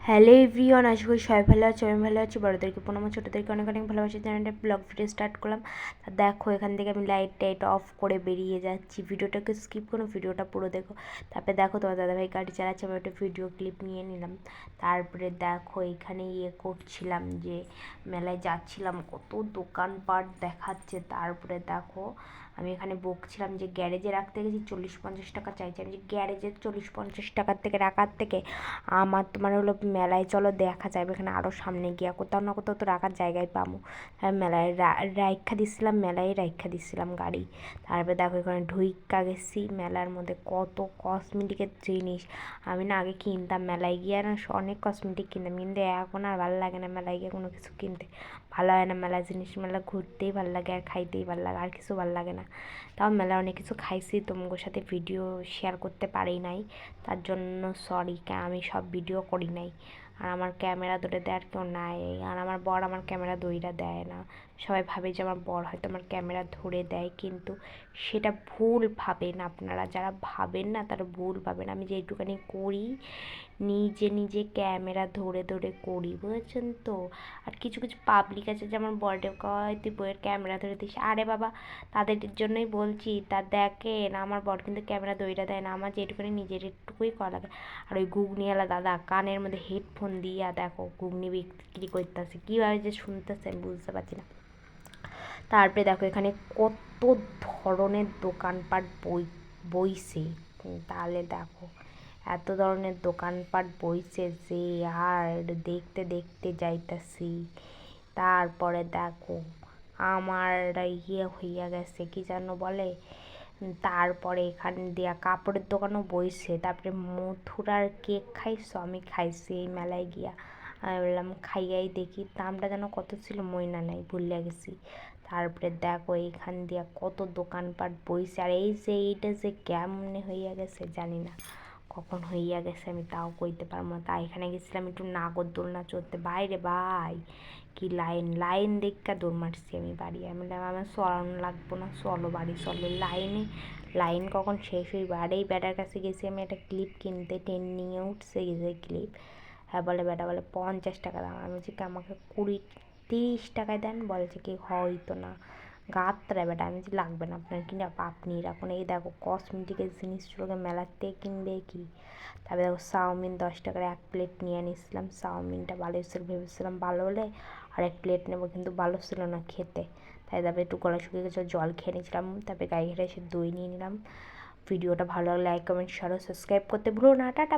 Hello everyone, আশা করি সবাই ভালো আছে। আমি ভালো আছি। বড়োদেরকে প্রণাম, ছোটোদেরকে অনেক অনেক ভালোবাসি। চ্যানেলটা ব্লগ ভিডিও স্টার্ট করলাম। তা দেখো, এখান থেকে আমি লাইট টাইট অফ করে বেরিয়ে যাচ্ছি। ভিডিওটাকে স্কিপ করো, ভিডিওটা পুরো দেখো। তারপরে দেখো তোমার দাদাভাই গাড়ি চালাচ্ছে, আমি একটা ভিডিও ক্লিপ নিয়ে নিলাম। তারপরে দেখো এখানে করছিলাম যে মেলায় যাচ্ছিলাম, কত দোকানপাট দেখাচ্ছে। তারপরে দেখো আমি এখানে বকছিলাম যে গ্যারেজে রাখতে গেছি 40-50 টাকা চাইছি। আমি যে গ্যারেজে 40-50 টাকার থেকে রাখার থেকে আমার তোমার হলো মেলায় চলো দেখা যাবে, এখানে আরও সামনে গিয়া কোথাও না কোথাও তো রাখার জায়গায় পাবো। মেলায় রাইখা দিচ্ছিলাম গাড়ি। তারপরে দেখো এখানে ঢুইক্কা গেছি মেলার মধ্যে, কত কসমেটিকের জিনিস। আমি না আগে কিনতাম মেলায় গিয়ে না, অনেক কসমেটিক কিনতাম, কিন্তু এখন আর ভালো লাগে না মেলায় গিয়ে কোনো কিছু কিনতে। ভালো হয় না মেলা জিনিস, মেলা ঘুরতেই ভালো লাগে আর খাইতেই ভালো লাগে, আর কিছু ভালো লাগে না। তাও মেলায় অনেক কিছু খাইছি, তোমাদের সাথে ভিডিও শেয়ার করতে পারি নাই, তার জন্য সরি। আমি সব ভিডিও করি নাই, আর আমার ক্যামেরা ধরে দেওয়ার কেউ নাই। আর আমার বর আমার ক্যামেরা ধইরা দেয় না। সবাই ভাবে যে আমার বর হয়তো আমার ক্যামেরা ধরে দেয়, কিন্তু সেটা ভুল ভাবেন আপনারা। যারা ভাবেন না তারা ভুল ভাবেন। আমি যেটুখানি করি নিজে নিজে ক্যামেরা ধরে ধরে করি, বুঝেছেন তো। আর কিছু কিছু পাবলিক আছে, যেমন বরডে কয় তুই বইয়ের ক্যামেরা ধরে দিস, আরে বাবা তাদের জন্যই বলছি। তা দেখেন আমার বর কিন্তু ক্যামেরা ধইরা দেয় না, আমার যেটুকুনি নিজের একটুকুই করা লাগে। আর ওই ঘুগনিওয়ালা দাদা কানের মধ্যে হেডফোন দিয়া দেখো ঘুগনি বিক্রি করতেছে, কীভাবে যে শুনতেছে আমি বুঝতে পারছি না। তারপরে দেখো এখানে কত ধরনের দোকানপাট বইছে। তাহলে দেখো এত ধরনের দোকানপাট বইছে যে আর দেখতে দেখতে যাইতাছি। তারপরে দেখো আমার হইয়া গেছে, কি যেন বলে। তারপরে এখান দিয়া কাপড়ের দোকানও বইছে। তারপরে মথুরার কেক খাইছো? আমি খাইছি এই মেলায় গিয়া। আমি বললাম খাইয়াই দেখি, দামটা যেন কত ছিল মইনা নাই, ভুলে গেছি। তারপরে দেখো এইখান দিয়া কত দোকানপাট বইছে। আর এই যে এইটা যে কেমনে হইয়া গেছে জানি না, কখন হইয়া গেছে আমি তাও কইতে পারবো না। তাই এখানে গেছিলাম একটু নাগরদোলনা চড়তে। বাইরে ভাই কি লাইন, লাইন দেখা দৌড় মারছি আমি বাড়ি। আমি বললাম আমার চলানো লাগবো না, চলো বাড়ি চলো। লাইন কখন শেষ হইবে। আর এই ব্যাটার কাছে গেছি আমি একটা ক্লিপ কিনতে, নিয়ে উঠছে গেছে ক্লিপ। হ্যাঁ বলে ব্যাটা বলে 50 টাকা দাম। আমি যে আমাকে 20-30 টাকায় দেন, বলছে কি হয়তো না গাত্রা বেটা। আমি যে লাগবে না আপনার, কিনে আপনি রাখুন। এই দেখো কসমেটিকের জিনিসগুলোকে মেলার থেকে কিনবে কি। তারপরে দেখো চাউমিন 10 টাকার 1 প্লেট নিয়ে নিয়েছিলাম। চাউমিনটা ভালো ছিল, ভেবেছিলাম ভালো হলে আর 1 প্লেট নেবো, কিন্তু ভালো ছিল না খেতে। তাই তারপরে একটু গলা শুকিয়ে গেছে, জল খেয়ে নিয়েছিলাম। তারপরে গায়ে ঘেটে এসে দই নিয়ে নিলাম। ভিডিওটা ভালো লাগলে লাইক কমেন্ট শেয়ার সাবস্ক্রাইব করতে ভুলো না। টাটা।